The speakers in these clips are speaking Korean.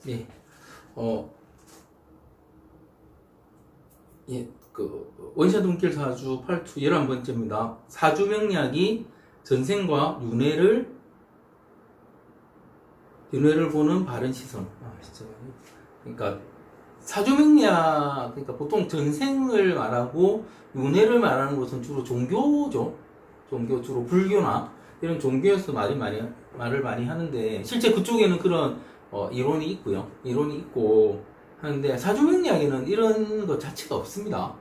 예, 원샷 눈길 사주 8투 11번째입니다. 사주 명리학이 전생과 윤회를 보는 바른 시선. 진짜. 그러니까 사주 명리학, 그러니까 보통 전생을 말하고 윤회를 말하는 것은 주로 종교죠. 종교, 주로 불교나 이런 종교에서 말을 많이 하는데, 실제 그쪽에는 그런 이론이 있고요. 이론이 있고 하는데, 사주명리학에는 이런 것 자체가 없습니다.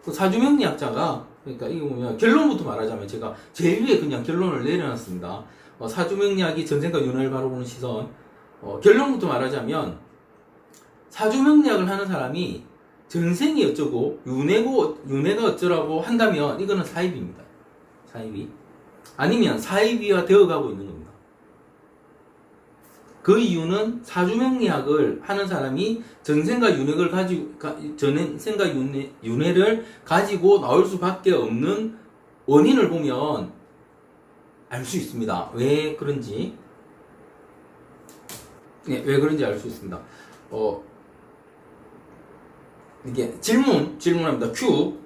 그 사주명리학자가, 그러니까 이거 보면 결론부터 말하자면, 제가 제일 위에 그냥 결론을 내려놨습니다. 사주명리학이 전생과 윤회를 바라보는 시선. 결론부터 말하자면, 사주명리학을 하는 사람이 전생이 어쩌고 윤회가 어쩌라고 한다면 이거는 사이비입니다. 사이비. 아니면 사이비화 되어가고 있는 겁니다. 그 이유는 사주명리학을 하는 사람이 전생과 윤회를 가지고 나올 수밖에 없는 원인을 보면 알 수 있습니다. 왜 그런지. 네, 왜 그런지 알 수 있습니다. 이게 질문합니다. Q.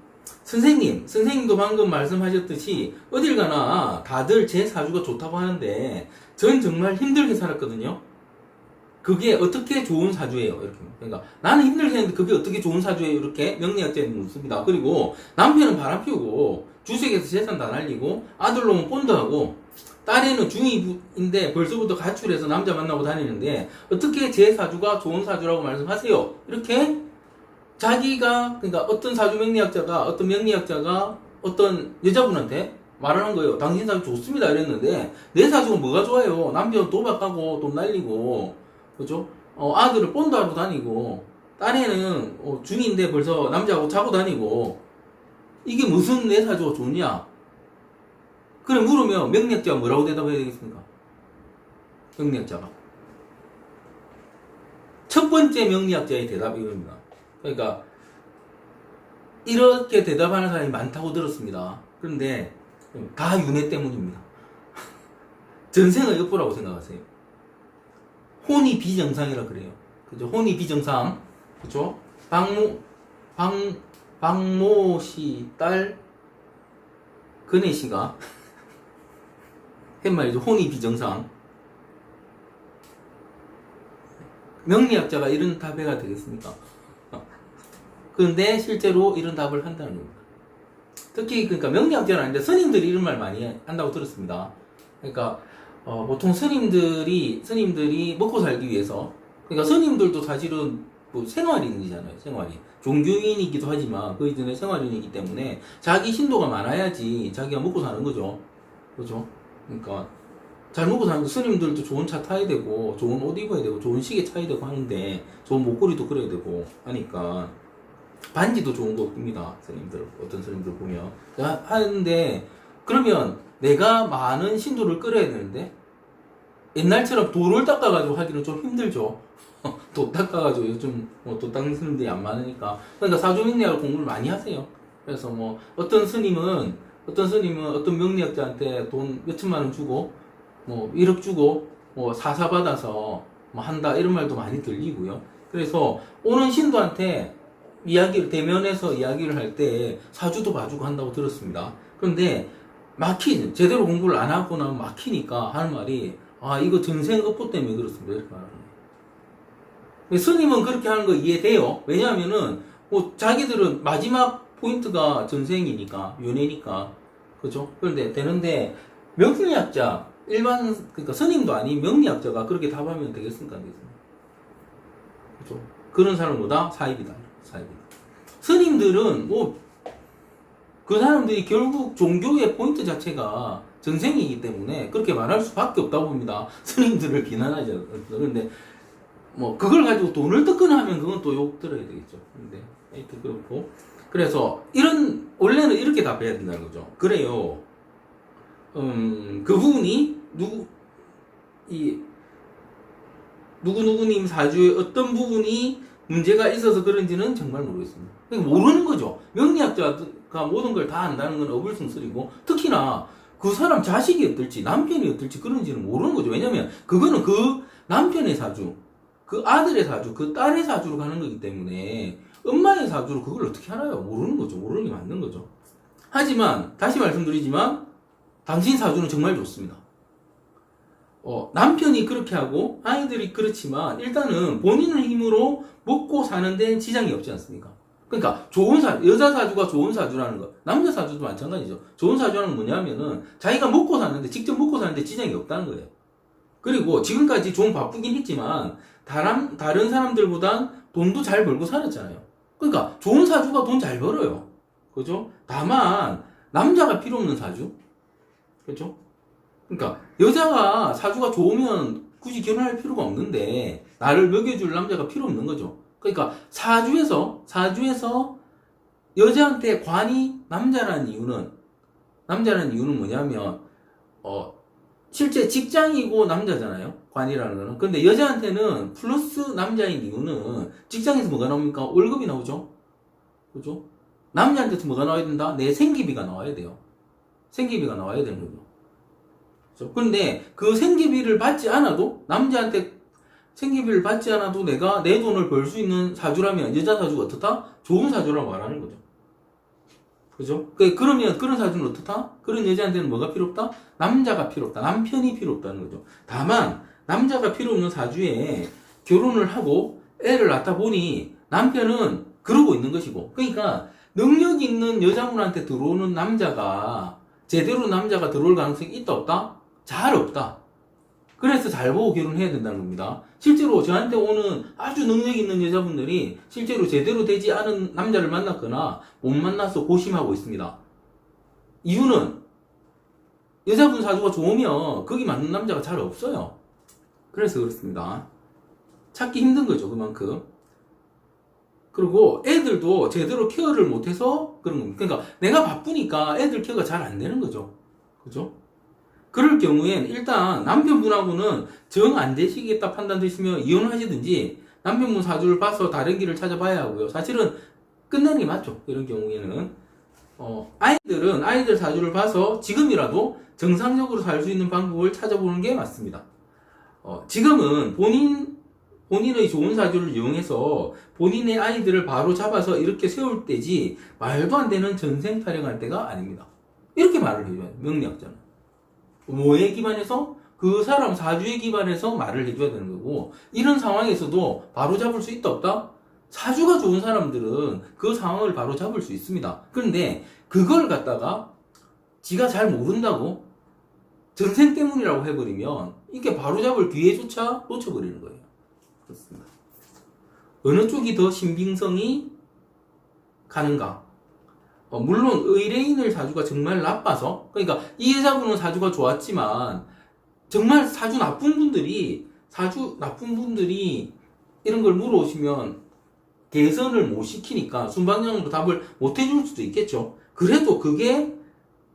선생님도 방금 말씀하셨듯이 어딜 가나 다들 제 사주가 좋다고 하는데 전 정말 힘들게 살았거든요. 그게 어떻게 좋은 사주예요? 이렇게. 그러니까 나는 힘들게 했는데 그게 어떻게 좋은 사주예요? 이렇게 명리학자는 묻습니다. 그리고 남편은 바람 피우고 주식에서 재산 다 날리고 아들 놈은 본드하고 딸애는 중2인데 벌써부터 가출해서 남자 만나고 다니는데 어떻게 제 사주가 좋은 사주라고 말씀하세요? 이렇게 자기가, 그러니까 어떤 사주 명리학자가, 어떤 명리학자가 어떤 여자분한테 말하는 거예요. 당신 사주 좋습니다. 이랬는데, 내 사주가 뭐가 좋아요? 남편 도박하고 돈 날리고, 그죠? 아들을 본드하고 다니고, 딸애는 중2인데 벌써 남자하고 자고 다니고, 이게 무슨 내 사주가 좋냐? 그래 물으면 명리학자가 뭐라고 대답해야 되겠습니까? 명리학자가. 첫 번째 명리학자의 대답이 이겁니다. 그러니까 이렇게 대답하는 사람이 많다고 들었습니다. 그런데 다 윤회 때문입니다. 전생을 엿보라고 생각하세요. 혼이 비정상이라 그래요. 그죠? 혼이 비정상. 그죠? 박모 씨 딸 근혜 씨가 한 말이죠. 혼이 비정상. 명리학자가 이런 답해가 되겠습니까? 그런데 실제로 이런 답을 한다는 겁니다. 특히 그러니까 명리학자는 아닌데 스님들이 이런 말 많이 한다고 들었습니다. 그러니까 보통 스님들이 먹고 살기 위해서, 그러니까 스님들도 사실은 뭐 생활인이잖아요. 생활인. 종교인이기도 하지만 그 이전에 생활인이기 때문에 자기 신도가 많아야지 자기가 먹고 사는 거죠. 그죠? 그러니까 잘 먹고 사는 거, 스님들도 좋은 차 타야 되고 좋은 옷 입어야 되고 좋은 시계 차야 되고 하는데 좋은 목걸이도 그려야 되고 하니까 반지도 좋은 거 입니다. 스님들, 어떤 스님들 보면 하는데, 그러면 내가 많은 신도를 끌어야 되는데 옛날처럼 돌을 닦아가지고 하기는 좀 힘들죠. 도 닦아가지고 요즘 도 닦는 스님들이 안 많으니까. 그러니까 사주명리학을 공부를 많이 하세요. 그래서 뭐 어떤 스님은 어떤 명리학자한테 돈 몇천만 원 주고 뭐 1억 주고 뭐 사사 받아서 뭐 한다 이런 말도 많이 들리고요. 그래서 오는 신도한테 대면에서 이야기를 할 때 사주도 봐주고 한다고 들었습니다. 그런데 제대로 공부를 안 하고 나면 막히니까 하는 말이, 이거 전생 업보 때문에 그렇습니다. 이렇게 말하는 거예요. 스님은 그렇게 하는 거 이해돼요. 왜냐하면은 뭐 자기들은 마지막 포인트가 전생이니까, 윤회니까. 그죠? 되는데 명리학자, 그러니까 스님도 아닌 명리학자가 그렇게 답하면 되겠습니까? 안 되겠습니까? 그죠? 그런 사람보다 사입이다. 스님들은 그 사람들이 결국 종교의 포인트 자체가 전생이기 때문에 그렇게 말할 수밖에 없다고 봅니다. 스님들을 비난하지 않습니다. 그런데 그걸 가지고 돈을 뜯거나 하면 그건 또 욕 들어야 되겠죠. 근데 하여튼 그렇고, 그래서 원래는 이렇게 답해야 된다는 거죠. 그래요. 그 부분이 누구님 사주의 어떤 부분이 문제가 있어서 그런지는 정말 모르겠습니다. 모르는 거죠. 명리학자가 모든 걸 다 안다는 건 어불성설이고, 특히나 그 사람 자식이 어떨지 남편이 어떨지 그런지는 모르는 거죠. 왜냐면 그거는 그 남편의 사주, 그 아들의 사주, 그 딸의 사주로 가는 거기 때문에 엄마의 사주로 그걸 어떻게 알아요? 모르는 거죠. 모르는 게 맞는 거죠. 하지만 다시 말씀드리지만 당신 사주는 정말 좋습니다. 남편이 그렇게 하고 아이들이 그렇지만 일단은 본인의 힘으로 먹고 사는 데는 지장이 없지 않습니까? 그러니까 좋은 여자 사주가 좋은 사주라는 거, 남자 사주도 마찬가지죠. 좋은 사주라는 건 뭐냐면은 자기가 먹고 사는데, 직접 먹고 사는데 지장이 없다는 거예요. 그리고 지금까지 좀 바쁘긴 했지만 다른 사람들보단 돈도 잘 벌고 살았잖아요. 그러니까 좋은 사주가 돈 잘 벌어요. 그죠? 다만 남자가 필요 없는 사주. 그죠? 그러니까 여자가 사주가 좋으면 굳이 결혼할 필요가 없는데 나를 먹여줄 남자가 필요 없는 거죠. 그러니까 사주에서 여자한테 관이 남자라는 이유는 뭐냐면 실제 직장이고 남자잖아요. 관이라는 거는. 근데 여자한테는 플러스 남자인 이유는 직장에서 뭐가 나옵니까? 월급이 나오죠. 그죠? 남자한테서 뭐가 나와야 된다? 내 생계비가 나와야 돼요. 생계비가 나와야 되는 거죠. 그렇죠? 그런데 그 생계비를 받지 않아도, 남자한테 생계비를 받지 않아도 내가 내 돈을 벌 수 있는 사주라면 여자 사주가 어떻다? 좋은 사주라고 말하는 거죠. 그죠? 그러면 그런 사주는 어떻다? 그런 여자한테는 뭐가 필요 없다? 남자가 필요 없다. 남편이 필요 없다는 거죠. 다만 남자가 필요 없는 사주에 결혼을 하고 애를 낳다 보니 남편은 그러고 있는 것이고, 그러니까 능력 있는 여자분한테 들어오는 남자가 제대로 남자가 들어올 가능성이 있다 없다? 잘 없다. 그래서 잘 보고 결혼해야 된다는 겁니다. 실제로 저한테 오는 아주 능력 있는 여자분들이 실제로 제대로 되지 않은 남자를 만났거나 못 만나서 고심하고 있습니다. 이유는 여자분 사주가 좋으면 거기 맞는 남자가 잘 없어요. 그래서 그렇습니다. 찾기 힘든 거죠, 그만큼. 그리고 애들도 제대로 케어를 못해서 그런 겁니다. 그러니까 내가 바쁘니까 애들 케어가 잘 안 되는 거죠. 그죠? 그럴 경우엔 일단 남편분하고는 정 안 되시겠다 판단되시면 이혼하시든지 남편분 사주를 봐서 다른 길을 찾아봐야 하고요. 사실은 끝내는 게 맞죠. 이런 경우에는 아이들 사주를 봐서 지금이라도 정상적으로 살 수 있는 방법을 찾아보는 게 맞습니다. 지금은 본인의 좋은 사주를 이용해서 본인의 아이들을 바로 잡아서 이렇게 세울 때지 말도 안 되는 전생 타령할 때가 아닙니다. 이렇게 말을 해줘요. 명리학자는. 뭐에 기반해서? 그 사람 사주에 기반해서 말을 해줘야 되는 거고, 이런 상황에서도 바로 잡을 수 있다 없다? 사주가 좋은 사람들은 그 상황을 바로 잡을 수 있습니다. 그런데 그걸 갖다가 지가 잘 모른다고 전생 때문이라고 해버리면 이게 바로 잡을 기회조차 놓쳐버리는 거예요. 그렇습니다. 어느 쪽이 더 신빙성이 가는가? 물론 의뢰인을 사주가 정말 나빠서, 그러니까 이 여자분은 사주가 좋았지만 정말 사주 나쁜 분들이 이런 걸 물어오시면 개선을 못 시키니까 순방향으로 답을 못 해줄 수도 있겠죠. 그래도 그게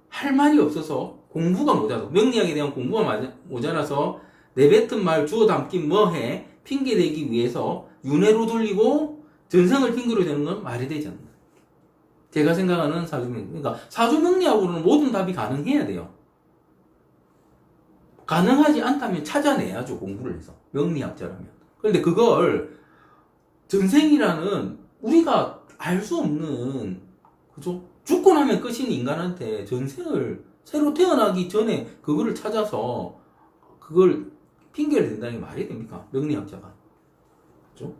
할 말이 없어서, 공부가 모자라서, 명리학에 대한 공부가 모자라서 내뱉은 말 주워 담긴 뭐해 핑계대기 위해서 윤회로 돌리고 전생을 핑계로 대는 건 말이 되지 않는다. 제가 생각하는 사주명리. 그러니까 사주명리학으로는 모든 답이 가능해야 돼요. 가능하지 않다면 찾아내야죠, 공부를 해서. 명리학자라면. 그런데 그걸 전생이라는 우리가 알 수 없는, 그죠? 죽고 나면 끝인 인간한테 전생을 새로 태어나기 전에 그거를 찾아서 그걸 핑계를 댄다는 게 말이 됩니까? 명리학자가. 그죠?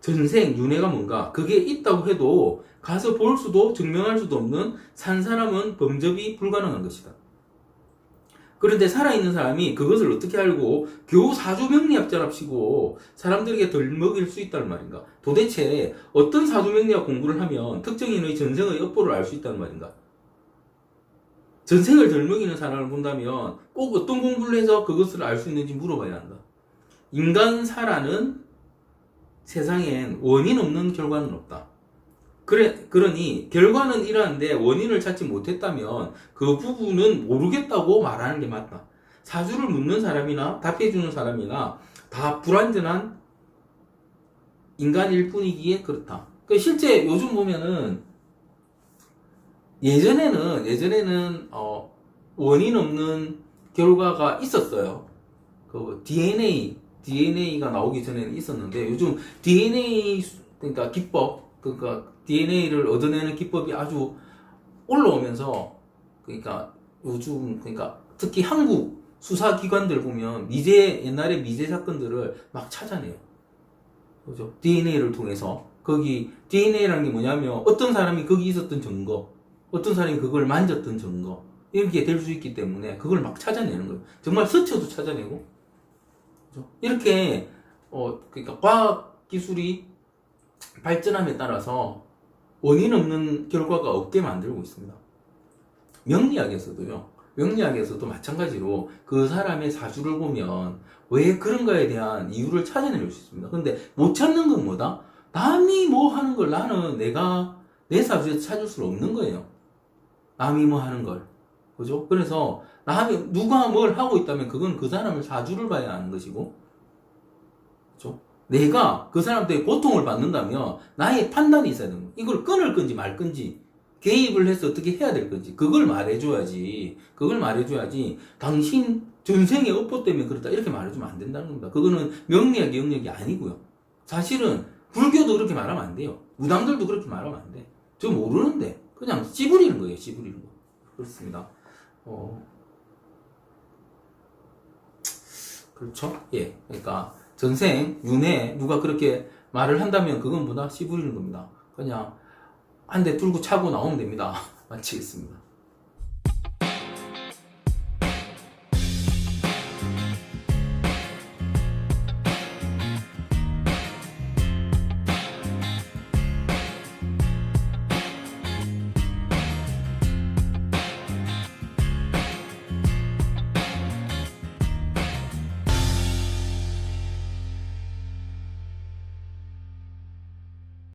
전생, 윤회가 뭔가, 그게 있다고 해도 가서 볼 수도 증명할 수도 없는 산 사람은 범접이 불가능한 것이다. 그런데 살아있는 사람이 그것을 어떻게 알고 겨우 사주명리학자랍시고 사람들에게 덜 먹일 수 있다는 말인가? 도대체 어떤 사주명리학 공부를 하면 특정인의 전생의 업보를 알 수 있다는 말인가? 전생을 덜 먹이는 사람을 본다면 꼭 어떤 공부를 해서 그것을 알 수 있는지 물어봐야 한다. 인간사라는 세상엔 원인 없는 결과는 없다. 그러니 결과는 이러한데 원인을 찾지 못했다면 그 부분은 모르겠다고 말하는 게 맞다. 사주를 묻는 사람이나 답해주는 사람이나 다 불완전한 인간일 뿐이기에 그렇다. 실제 요즘 보면은 예전에는 원인 없는 결과가 있었어요. 그 DNA가 나오기 전에는 있었는데 요즘 DNA 그러니까 기법 그러니까 DNA를 얻어내는 기법이 아주 올라오면서 그러니까 요즘 그러니까 특히 한국 수사기관들 보면 옛날에 미제 사건들을 막 찾아내요. 그죠? DNA를 통해서 거기 DNA라는 게 뭐냐면 어떤 사람이 거기 있었던 증거, 어떤 사람이 그걸 만졌던 증거 이렇게 될 수 있기 때문에 그걸 막 찾아내는 거예요. 정말 스쳐도 찾아내고, 그죠? 이렇게 그러니까 과학 기술이 발전함에 따라서 원인 없는 결과가 없게 만들고 있습니다. 명리학에서도 마찬가지로 그 사람의 사주를 보면 왜 그런가에 대한 이유를 찾아낼 수 있습니다. 근데 못 찾는 건 뭐다? 남이 뭐 하는 걸 나는 내가 내 사주에서 찾을 수 없는 거예요. 남이 뭐 하는 걸. 그죠? 그래서 누가 뭘 하고 있다면 그건 그 사람의 사주를 봐야 하는 것이고, 그죠? 내가 그 사람 때문에 고통을 받는다면 나의 판단이 있어야 되는 거예요. 이걸 끊을 건지 말 건지, 개입을 해서 어떻게 해야 될 건지, 그걸 말해줘야지. 당신 전생의 업보 때문에 그렇다. 이렇게 말해주면 안 된다는 겁니다. 그거는 명리학의 영역이 아니고요. 사실은 불교도 그렇게 말하면 안 돼요. 무당들도 그렇게 말하면 안 돼. 저 모르는데. 그냥 씨부리는 거예요, 씨부리는 거. 그렇습니다. 그렇죠? 예. 그러니까 전생, 윤회, 누가 그렇게 말을 한다면 그건 뭐다? 씨부리는 겁니다. 그냥 한 대 뚫고 차고 나오면 됩니다. 마치겠습니다.